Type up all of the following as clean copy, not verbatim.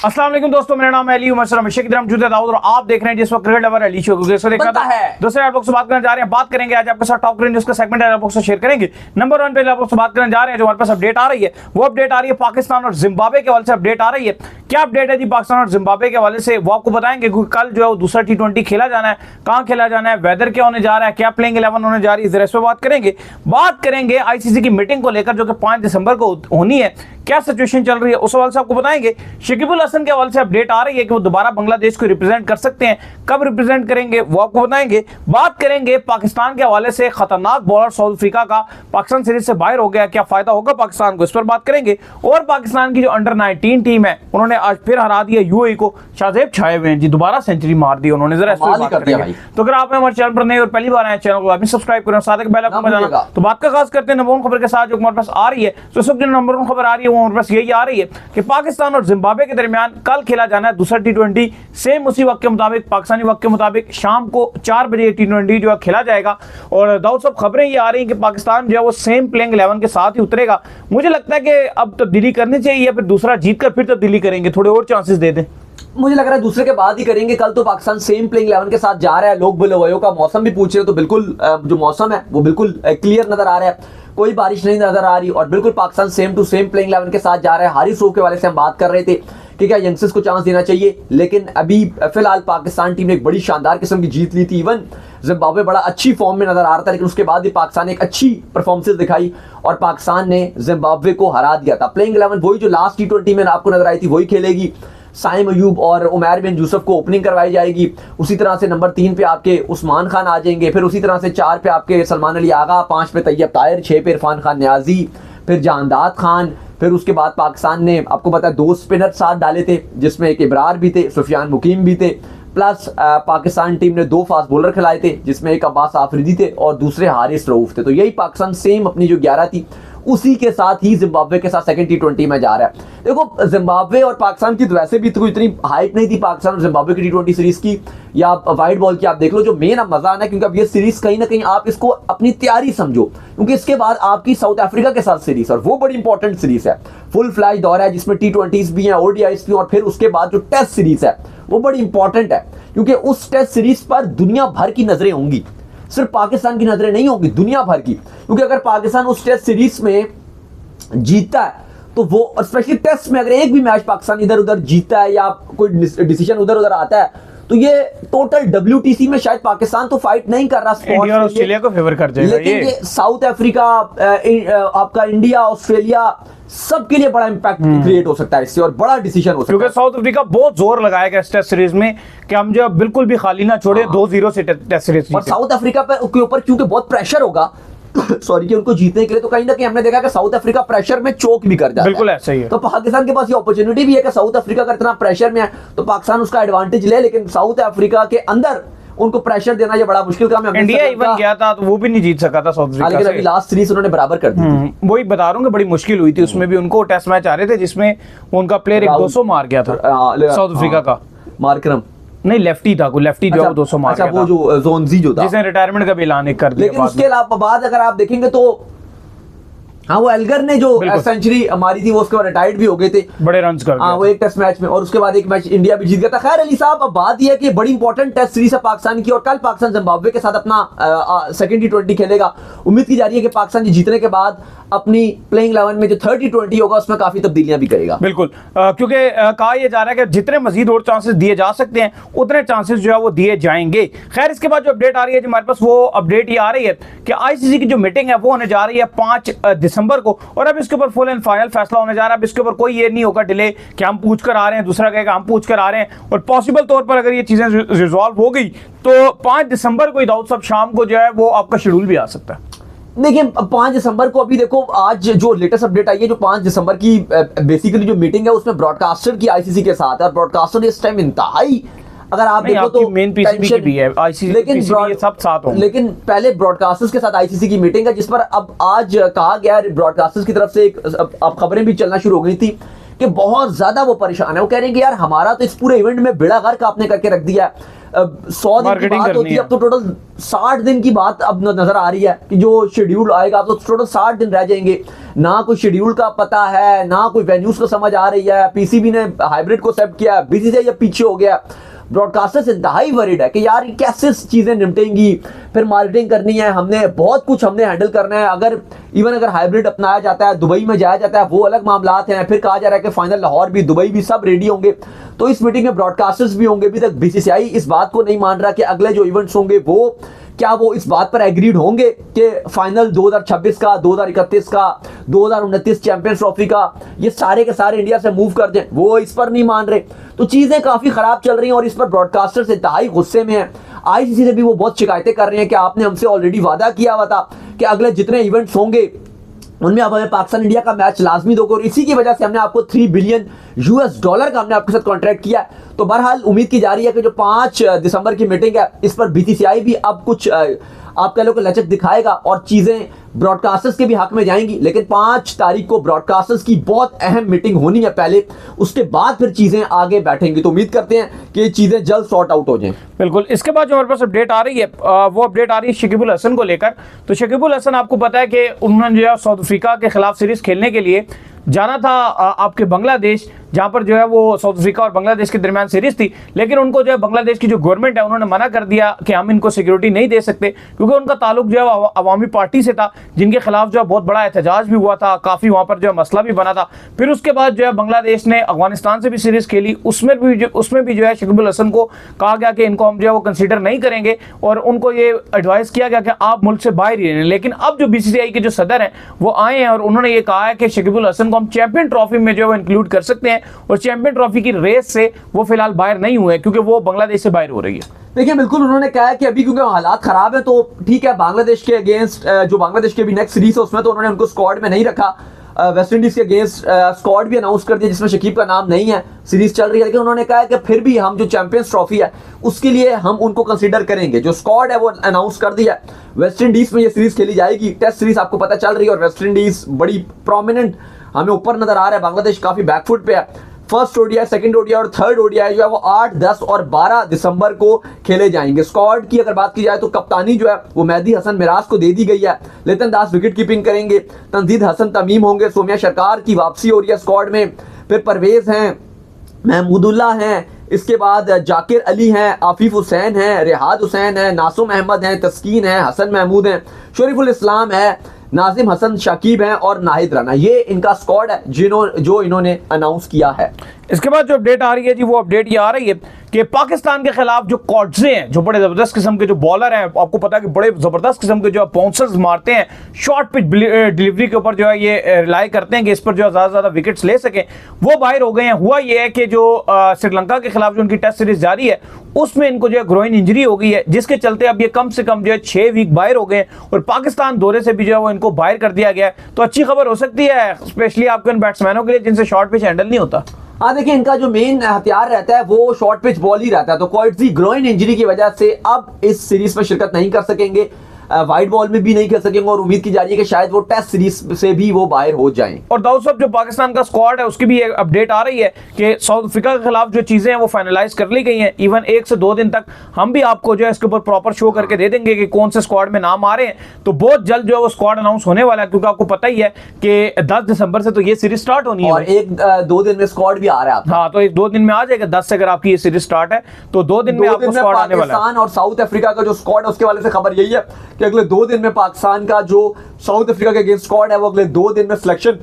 अस्सलाम वालेकुम दोस्तों, मेरा नाम है अली उमर हमेशा की तरह मौजूद है दाऊद और आप देख रहे हैं जिस वक्त क्रिकेट लवर अली शो को देखा है। दूसरे आप लोग से बात करने जा रहे हैं, बात करेंगे आज आपके साथ टॉप क्रिकेट न्यूज़ का सेगमेंट है, आप लोग से शेयर करेंगे। नंबर 1 पे आप लोग से बात करने जा रहे हैं, जो हमारे पास अपडेट आ रही है वो अपडेट आ रही है पाकिस्तान और जिम्बाब्वे के हवाले से अपडेट आ रही है। क्या अपडेट है जी पाकिस्तान और जिम्बाब्वे के हवाले से, वो आपको बताएंगे क्योंकि कल जो है वो दूसरा T20 खेला जाना है, कहाँ खेला जाना है, वेदर क्या होने जा रहा है, क्या प्लेइंग 11 होने जा रही है, इस पर बात करेंगे आईसीसी की मीटिंग को लेकर जो कि 5 दिसंबर को होनी है, क्या सिचुएशन चल रही है उस हवाले से आपको बताएंगे। शकीबुल हसन के हवाले से अपडेट आ रही है कि वो दोबारा बांग्लादेश को रिप्रेजेंट कर सकते हैं, कब रिप्रेजेंट करेंगे वो आपको बताएंगे। बात करेंगे पाकिस्तान के हवाले से, खतरनाक बॉलर साउथ अफ्रीका का पाकिस्तान सीरीज से बाहर हो गया, क्या फायदा होगा पाकिस्तान को, इस पर बात करेंगे। और पाकिस्तान की जो अंडर 19 टीम है उन्होंने आज फिर हरा दिया यूएई को, शाहजेब छाए हुए हैं जी, दोबारा सेंचुरी मार दी उन्होंने। जरा इस पर बात करेंगे। तो अगर आप हमारे चैनल पर नए और पहली बार आए चैनल को सब्सक्राइब करें, साथ बेल आइकन बजाना। तो बात का खास करते हैं नंबर 1 खबर के साथ जो हमारे पास आ रही है। तो इस वक्त जो नंबर 1 खबर आ रही है वो हमारे पास यही आ रही है कि पाकिस्तान और जिम्बाब्वे के दरमियान कल खेला जाना है दूसरा T20, सेम उसी वक्त के मुताबिक, पाकिस्तानी वक्त के मुताबिक शाम को 4 बजे T20 जो है खेला जाएगा। और दाऊद साहब खबरें ये आ रही हैं कि पाकिस्तान जो है वो सेम प्लेइंग 11 के साथ ही उतरेगा। मुझे लगता है कि अब तब्दीली करनी चाहिए या फिर दूसरा जीत कर फिर तब्दीली करेंगे, थोड़े और चांसेस दे दें। मुझे लग रहा है दूसरे के बाद ही करेंगे। कल तो पाकिस्तान सेम प्लेइंग 11 के साथ जा रहा है। लोग बुलवायों का मौसम भी पूछ रहे हैं, तो बिल्कुल जो मौसम है वो बिल्कुल क्लियर नजर आ रहा है, कोई बारिश नहीं नजर आ रही और बिल्कुल Pakistan same to same playing 11 के साथ जा रहा है। हारिस रऊफ के वाले से हम बात कर रहे थे कि क्या यंगस्टर्स को चांस देना चाहिए, लेकिन अभी फिलहाल पाकिस्तान टीम ने एक बड़ी शानदार किस्म की जीत ली थी। इवन जिम्बाब्वे बड़ा अच्छी फॉर्म में नजर आ रहा था, लेकिन उसके बाद भी पाकिस्तान ने एक अच्छी परफॉर्मेंस दिखाई और पाकिस्तान ने जिम्बाब्वे को हरा दिया था। प्लेइंग 11 वही जो लास्ट T20 में आपको नजर आई थी वही खेलेगी। साइम अयूब और उमैर बिन यूसुफ को ओपनिंग करवाई जाएगी। उसी तरह से नंबर 3 पे आपके उस्मान खान आ जाएंगे, फिर उसी तरह से 4 पे आपके सलमान अली आगा, 5 पे तैयब ताहिर, 6 पे इरफान खान न्याजी, फिर जानदाद खान। फिर उसके बाद पाकिस्तान ने आपको पता है 2 स्पिनर साथ डाले थे, जिसमें एक इब्रार भी थे, सुफियान मुकीम भी थे, प्लस पाकिस्तान टीम ने 2 फास्ट बॉलर खिलाए थे, जिसमें एक अब्बास आफरीदी थे और दूसरे हारिस रऊफ थे। तो यही पाकिस्तान सेम अपनी जो 11 थी उसी के साथ ही जिम्बाब्वे के साथ सेकंड T20 में जा रहा है। देखो जिम्बाब्वे और पाकिस्तान की तो वैसे भी तो इतनी हाइट नहीं थी पाकिस्तान और जिम्बाब्वे की T20 सीरीज की या वाइट बॉल की। आप देख लो जो मेन अब मजा आना है, क्योंकि अब ये सीरीज कहीं ना कहीं आप इसको अपनी तैयारी समझो, क्योंकि इसके बाद आपकी साउथ अफ्रीका के साथ सीरीज और वो बड़ी इंपॉर्टेंट सीरीज है, फुल फ्लैश दौर है जिसमें T20s भी हैं, ODIs भी, और फिर उसके बाद जो टेस्ट सीरीज है वो बड़ी इंपॉर्टेंट है, क्योंकि उस टेस्ट सीरीज पर दुनिया भर की नजरें होंगी, सिर्फ पाकिस्तान की नजरें नहीं होंगी, दुनिया भर की। क्योंकि अगर पाकिस्तान उस टेस्ट सीरीज में जीतता है तो वो, और स्पेशली टेस्ट में अगर एक भी मैच पाकिस्तान इधर उधर जीतता है या कोई डिसीजन उधर उधर आता है, तो ये टोटल WTC में शायद पाकिस्तान तो फाइट नहीं कर रहा, इंडिया और ऑस्ट्रेलिया को फेवर कर जाएगा, लेकिन ये साउथ अफ्रीका, आपका इंडिया, ऑस्ट्रेलिया, सबके लिए बड़ा इंपैक्ट क्रिएट हो सकता है इससे और बड़ा डिसीजन हो सकता है। क्योंकि साउथ अफ्रीका बहुत जोर लगाएगा इस टेस्ट सीरीज में कि हम जो बिल्कुल भी खाली ना छोड़े, 2-0 से टेस्ट सीरीज। और साउथ अफ्रीका के ऊपर क्योंकि बहुत प्रेशर होगा सॉरी कि उनको जीतने के लिए, तो कहीं ना कहीं हमने देखा कि साउथ अफ्रीका प्रेशर में चोक भी कर जाता है। बिल्कुल ऐसा ही है। तो पाकिस्तान के पास ये अपॉर्चुनिटी भी है कि साउथ अफ्रीका का इतना प्रेशर में है तो पाकिस्तान उसका एडवांटेज ले, लेकिन साउथ अफ्रीका के अंदर उनको प्रेशर देना ये बड़ा मुश्किल काम है। इंडिया इवन गया था तो वो भी नहीं जीत सका था साउथ अफ्रीका से, लेकिन अभी लास्ट सीरीज उन्होंने बराबर कर दी। वही बता रहा हूँ कि बड़ी मुश्किल हुई थी, उसमें भी उनको टेस्ट मैच आ रहे थे जिसमें उनका प्लेयर 200 मार गया था साउथ अफ्रीका का, मार्करम नहीं लेफ्टी था, कोई लेफ्टी जो 200 मार गया था, वो जो जोनजी जो था जिसने रिटायरमेंट का भी ऐलान कर दिया। लेकिन उसके बाद अगर आप देखेंगे तो हाँ, वो एल्गर ने जो सेंचुरी मारी थी वो उसके बाद रिटायर्ड भी हो गए थे, बड़े रन्स कर वो एक टेस्ट मैच में, और उसके बाद एक मैच इंडिया भी जीत गया था। खैर अली साहब, अब बात यह है कि बड़ी इंपॉर्टेंट टेस्ट सीरीज है पाकिस्तान की और कल पाकिस्तान जिम्बाब्वे के साथ अपना सेकंड T20 खेलेगा। उम्मीद की जा रही है कि पाकिस्तान जीतने के बाद अपनी प्लेइंग 11 में जो थर्ड T20 होगा उसमें काफी तब्दीलियां भी करेगा। बिल्कुल, क्योंकि कहा यह जा रहा है कि जितने मजीद और चांसेस दिए जा सकते हैं उतने चांसेस जो है वो दिए जाएंगे। खैर इसके बाद जो अपडेट आ रही है हमारे पास, वो अपडेट ये आ रही है कि आईसीसी की जो मीटिंग है वो होने जा रही है 5 दिसंबर को, और अब इसके ऊपर फुल एंड फाइनल फैसला होने जा रहा है। अब इसके ऊपर कोई ये नहीं होगा डिले कि हम पूछ कर आ रहे हैं, दूसरा कहेगा हम पूछ कर आ रहे हैं, और पॉसिबल तौर पर अगर ये चीजें रिजॉल्व हो गई तो 5 दिसंबर को दाऊद साहब शाम को जो है वो आपका शेड्यूल भी आ सकता है। देखिए 5 दिसंबर को, अभी देखो आज जो लेटेस्ट अपडेट आई है, जो 5 दिसंबर की बेसिकली जो मीटिंग है उसमें ब्रॉडकास्टर की आईसीसी के साथ है, और ब्रॉडकास्टर इस टाइम इंतहाई, अगर आप देखो तो मेन पीसीबी की भी है, आईसीसी लेकिन सब साथ होंगे। लेकिन पहले ब्रॉडकास्टर्स के साथ आईसीसी की मीटिंग है, जिस पर अब आज कहा गया ब्रॉडकास्टर्स की तरफ से अब खबरें भी चलना शुरू हो गई थी कि बहुत ज्यादा वो परेशान है। वो कह रहे हैं कि यार हमारा तो इस पूरे इवेंट में बेड़ा गर्क आपने करके रख दिया है। 100 दिन की बात होती है, अब तो टोटल 60 दिन की बात अब नजर आ रही है कि जो शेड्यूल आएगा, अब तो टोटल 60 दिन रह जाएंगे। ना कोई शेड्यूल का पता है, ना कोई वेन्यूज को समझ आ रही है। पीसीबी ने हाइब्रिड को एक्सेप्ट किया, बीसीसीआई अब पीछे हो गया। ब्रॉडकास्टर्स इंतहाई वरीड है कि यार कैसे चीजें निपटेंगी, फिर मार्केटिंग करनी है, हमने बहुत कुछ हमने हैंडल करना है। अगर हाइब्रिड अपनाया जाता है, दुबई में जाया जाता है, वो अलग मामलात हैं। फिर कहा जा रहा है कि फाइनल लाहौर भी, दुबई भी, सब रेडी होंगे। तो इस मीटिंग में ब्रॉडकास्टर्स भी होंगे। अभी तक बीसीसीआई इस बात को नहीं मान रहा कि अगले जो इवेंट्स होंगे वो क्या वो इस बात पर एग्रीड होंगे कि फाइनल 2026 का, 2031 का, 2029 चैंपियंस ट्रॉफी का, ये सारे के सारे इंडिया से मूव कर दें। वो इस पर नहीं मान रहे। तो चीजें काफी खराब चल रही हैं और इस पर ब्रॉडकास्टर्स इंतहाई गुस्से में हैं। आईसीसी से भी वो बहुत शिकायतें कर रहे हैं कि आपने हमसे ऑलरेडी वादा किया हुआ था कि अगले जितने इवेंट्स होंगे उनमें आप हमें पाकिस्तान इंडिया का मैच लाजमी दोगे, और इसी की वजह से हमने आपको $3 बिलियन का हमने आपके साथ कॉन्ट्रैक्ट किया। तो बहरहाल उम्मीद की जा रही है कि जो 5 दिसंबर की मीटिंग है, इस पर बीसीसीआई भी अब कुछ आप कह लो कि लचक दिखाएगा और चीजें ब्रॉडकास्टर्स के भी हक में जाएंगी। लेकिन 5 तारीख को ब्रॉडकास्टर्स की बहुत अहम मीटिंग होनी है पहले, उसके बाद फिर चीजें आगे बैठेंगी। तो उम्मीद करते हैं कि चीजें जल्द सॉर्ट आउट हो जाएं। बिल्कुल। इसके बाद जो हमारे पास अपडेट आ रही है वो अपडेट आ रही है शकीबुल हसन को लेकर। तो शकीबुल हसन आपको पता है कि उन्होंने जो है साउथ अफ्रीका के खिलाफ सीरीज खेलने के लिए जाना था आपके बांग्लादेश, जहां पर जो है वो साउथ अफ्रीका और बांग्लादेश के दरमियान सीरीज थी। लेकिन उनको जो है बांग्लादेश की जो गवर्नमेंट है उन्होंने मना कर दिया कि हम इनको सिक्योरिटी नहीं दे सकते, क्योंकि उनका ताल्लुक जो है अवामी पार्टी से था, जिनके खिलाफ जो है बहुत बड़ा एहतजाज भी हुआ था, काफी वहां पर जो है मसला भी बना था। फिर उसके बाद जो है बांग्लादेश ने अफगानिस्तान से भी सीरीज खेली, उसमें भी जो है शकीबुल हसन को कहा गया कि इनको हम जो है वो कंसीडर नहीं करेंगे और उनको ये एडवाइस किया गया कि आप मुल्क से बाहर ही रहें। लेकिन अब जो बीसीसीआई के जो सदर हैं वो आए हैं और उन्होंने ये कहा है कि शकीबुल हसन को हम चैंपियन ट्रॉफी में जो है इंक्लूड कर सकते हैं, और चैंपियन ट्रॉफी की रेस से वो फिलहाल बाहर नहीं हुए क्योंकि वो बांग्लादेश से बाहर हो रही है। देखिए बिल्कुल उन्होंने कहा है कि अभी क्योंकि हालात खराब है तो ठीक है, बांग्लादेश के अगेंस्ट जो बांग्लादेश के भी नेक्स्ट सीरीज है उसमें तो उन्होंने उनको स्क्वाड में नहीं रखा। वेस्ट इंडीज के अगेंस्ट स्क्वाड भी अनाउंस कर दिया जिसमें शकीब का नाम नहीं है, सीरीज चल रही है। लेकिन उन्होंने कहा है कि फिर भी हम जो चैंपियंस ट्रॉफी है उसके लिए हम उनको कंसीडर करेंगे। जो स्क्वाड है वो अनाउंस कर दिया। वेस्ट इंडीज में ये सीरीज खेली जाएगी, टेस्ट सीरीज आपको पता चल रही है, और वेस्ट इंडीज बड़ी प्रोमिनेंट हमें ऊपर नजर आ रहा है, बांग्लादेश काफी बैकफुट पे है। फर्स्ट ओडीआई, सेकंड ओडीआई और थर्ड ओडीआई जो है वो 8, 10 और 12 दिसंबर को खेले जाएंगे। स्क्वाड की अगर बात की जाए तो कप्तानी जो है वो मेहदी हसन मिराज को दे दी गई है। लितन दास विकेट कीपिंग करेंगे, तंजीद हसन तमीम होंगे, सोमिया सरकार की वापसी हो रही है स्क्वाड में, फिर परवेज हैं, महमूदुल्लाह हैं, इसके बाद जाकिर अली हैं, आफिफ हुसैन हैं, रिहाद हुसैन हैं, नासुम अहमद हैं, तस्कीन हैं, हसन महमूद हैं, शरीफुल इस्लाम है, नाजिम हसन शाकिब हैं और नाहिद राना। ये इनका स्क्वाड है जो इन्होंने अनाउंस किया है। इसके बाद जो अपडेट आ रही है जी वो अपडेट ये आ रही है कि पाकिस्तान के खिलाफ जो कॉड्जे हैं, जो बड़े जबरदस्त किस्म के जो बॉलर हैं, आपको पता है कि बड़े जबरदस्त किस्म के जो बाउंसर्स मारते हैं, शॉर्ट पिच डिलीवरी के ऊपर जो है ये रिलाई करते हैं कि इस पर जो ज्यादा से ज्यादा विकेट्स ले सकें, वो बाहर हो गए हैं। हुआ ये है कि जो श्रीलंका के खिलाफ जो उनकी टेस्ट सीरीज जारी है उसमें इनको जो है ग्रोइन इंजरी हो गई है, जिसके चलते अब ये कम से कम जो है 6 वीक बाहर हो गए और पाकिस्तान दौरे से भी जो है वो इनको बाहर कर दिया गया है। तो अच्छी खबर हो सकती है स्पेशली आपके उन बैट्समैनों के लिए जिनसे शॉर्ट पिच हैंडल नहीं होता। हाँ देखिए, इनका जो मेन हथियार रहता है वो शॉर्ट पिच बॉल ही रहता है। तो क्वाइटली ग्रोइन इंजरी की वजह से अब इस सीरीज में शिरकत नहीं कर सकेंगे, वाइट बॉल में भी नहीं खेल सकेंगे, और उम्मीद की जा रही है कि शायद वो टेस्ट सीरीज से भी वो बाहर हो जाएं। और दाऊद साहब, जो पाकिस्तान का स्क्वाड है उसकी भी एक अपडेट आ रही है कि साउथ अफ्रीका के खिलाफ जो चीजें हैं वो फाइनलाइज कर ली गई हैं। इवन 1 से 2 दिन तक हम भी आपको जो है इसके ऊपर प्रॉपर शो करके दे देंगे कि कौन से स्क्वाड में नाम आ रहे हैं। तो बहुत जल्द जो है वो स्क्वाड अनाउंस होने वाला है, क्योंकि आपको पता ही है कि 10 दिसंबर से तो ये सीरीज स्टार्ट होनी है और 1-2 दिन में स्क्वाड भी आ रहा है। हाँ, तो 1-2 दिन में आ जाएगा। 10 से अगर आपकी ये सीरीज स्टार्ट है तो 2 दिन में आपको स्क्वाड आने वाला है। पाकिस्तान और साउथ अफ्रीका का जो स्क्वाड है उसके वाले से खबर यही है कि अगले 2 दिन में पाकिस्तान का जो साउथ अफ्रीका के अगेंस्ट स्क्वाड है वो अगले 2 दिन में सिलेक्शन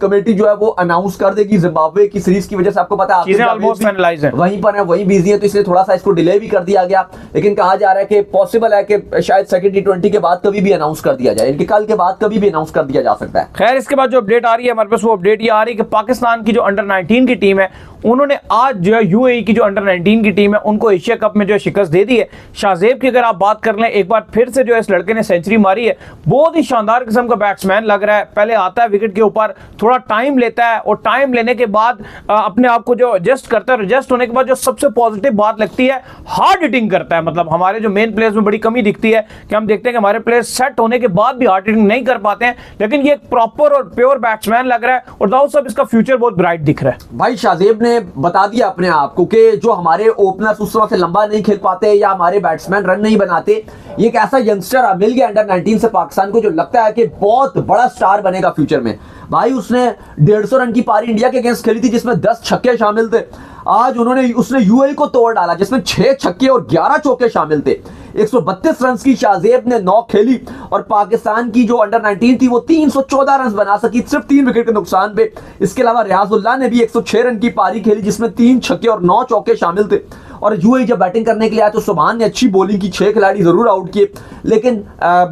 कमेटी जो है वो अनाउंस कर देगी। जिम्बाब्वे की सीरीज की वजह से आपको पता है चीजें ऑलमोस्ट फाइनलाइज हैं, वहीं पर है, वहीं बिजी है, तो इसलिए थोड़ा सा इसको डिले भी कर दिया गया। लेकिन कहा जा रहा है कि पॉसिबल है कि शायद सेकंड T20 के बाद कभी भी अनाउंस कर दिया जाए, इनके कल के बाद कभी भी अनाउंस कर दिया जा सकता है। खैर, इसके बाद जो अपडेट आ रही है हमारे पास वो अपडेट ये आ रही है कि पाकिस्तान की जो अंडर 19 की टीम है उन्होंने आज जो है यूएई की जो अंडर 19 की टीम है उनको एशिया कप में जो है शिकस्त दे दी है। शाहजेब की अगर आप बात कर लें, एक बार फिर से जो है इस लड़के ने सेंचुरी मारी है। बहुत ही शानदार किस्म का बैट्समैन लग रहा है। पहले आता है विकेट के ऊपर, थोड़ा टाइम लेता है और टाइम लेने के बाद अपने आप को जो एडजस्ट करता है, एडजस्ट होने के बाद जो सबसे पॉजिटिव बात लगती है, हार्ड हिटिंग करता है। मतलब हमारे जो मेन प्लेयर्स में बड़ी कमी दिखती है कि हम देखते हैं कि हमारे प्लेयर्स सेट होने के बाद भी हार्ड हिटिंग नहीं कर पाते हैं, लेकिन ये एक प्रॉपर और प्योर बैट्समैन लग रहा है और दाऊद साहब इसका फ्यूचर बहुत ब्राइट दिख रहा है। भाई शाहजेब ने बता दिया अपने आप को कि जो हमारे ओपनर्स उस तरह से लंबा नहीं खेल पाते या हमारे बैट्समैन रन नहीं बनाते, ये एक ऐसा यंगस्टर मिल गया अंडर 19 से पाकिस्तान को जो लगता है कि बहुत बड़ा स्टार बनेगा फ्यूचर में। भाई उसने 150 रन की पारी इंडिया के अगेंस्ट खेली थी जिसमें 10 छक्के शामिल थे। आज उसने यूएई को तोड़ डाला जिसमें 6 छक्के और 11 चौके शामिल थे। 132 रन की शाहजेब ने नॉक खेली और पाकिस्तान की जो अंडर 19 थी वो 314 रन बना सकी सिर्फ 3 विकेट के नुकसान पे। इसके अलावा रियाजुल्लाह ने भी 106 रन की पारी खेली जिसमें 3 छक्के और 9 चौके शामिल थे। और यूएई जब बैटिंग करने के लिए आया तो सुभान ने अच्छी बॉलिंग की, 6 खिलाड़ी जरूर आउट किए, लेकिन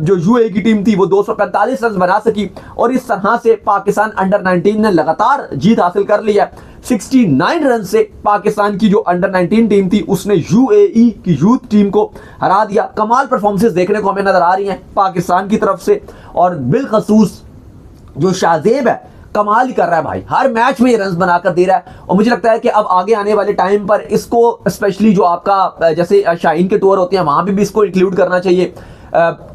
जो यूएई की टीम थी वो 245 रन बना सकी और इस तरह से पाकिस्तान अंडर 19 ने लगातार जीत हासिल कर लिया। 69 रन से पाकिस्तान की जो अंडर 19 टीम थी उसने यूएई की यूथ टीम को हरा दिया। कमाल परफॉर्मेंसेस देखने को हमें नजर आ रही हैं पाकिस्तान की तरफ से और बिलखसूस जो शाहजेब है कमाल ही कर रहा है भाई, हर मैच में ये रन बनाकर दे रहा है। और मुझे लगता है कि अब आगे आने वाले टाइम पर इसको स्पेशली जो आपका जैसे शाहीन के टूर होते हैं वहां भी इसको इंक्लूड करना चाहिए,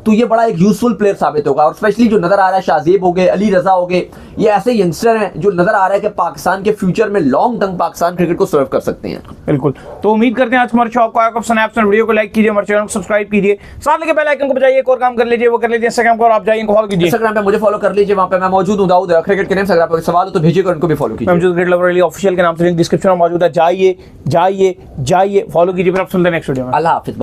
तो ये बड़ा एक यूजफुल प्लेयर साबित होगा। और स्पेशली जो नजर आ रहा है शाहजेब हो गए, अली रजा हो गए, ये ऐसे यंगस्टर हैं जो नजर आ रहा है कि पाकिस्तान के फ्यूचर में लॉन्ग टर्म पाकिस्तान क्रिकेट को सर्व कर सकते हैं। बिल्कुल, तो उम्मीद करते हैं आज हमारे शो आपको आया। स्नैप्स वीडियो को लाइक कीजिए, हमारे चैनल को सब्सक्राइब कीजिए, साथ लेके बेल आइकन को बजाइए, एक और काम कर लीजिए वो कर लीजिए इंस्टाग्राम पर आप जाइए फॉलो कीजिए। इंस्टाग्राम पे मुझे फॉलो कर लीजिए, वहां पे मैं मौजूद हूं दाऊद क्रिकेट के नेम से। अगर आपको सवाल हो तो भेजिएगा, उनको भी फॉलो कीजिए। मौजूद क्रिकेट लवर अली ऑफिशियल के नाम से लिंक डिस्क्रिप्शन में मौजूद है, जाइए जाइए जाइए फॉलो कीजिए। फिर आप सुनते हैं नेक्स्ट वीडियो में। अल्लाह हाफिज।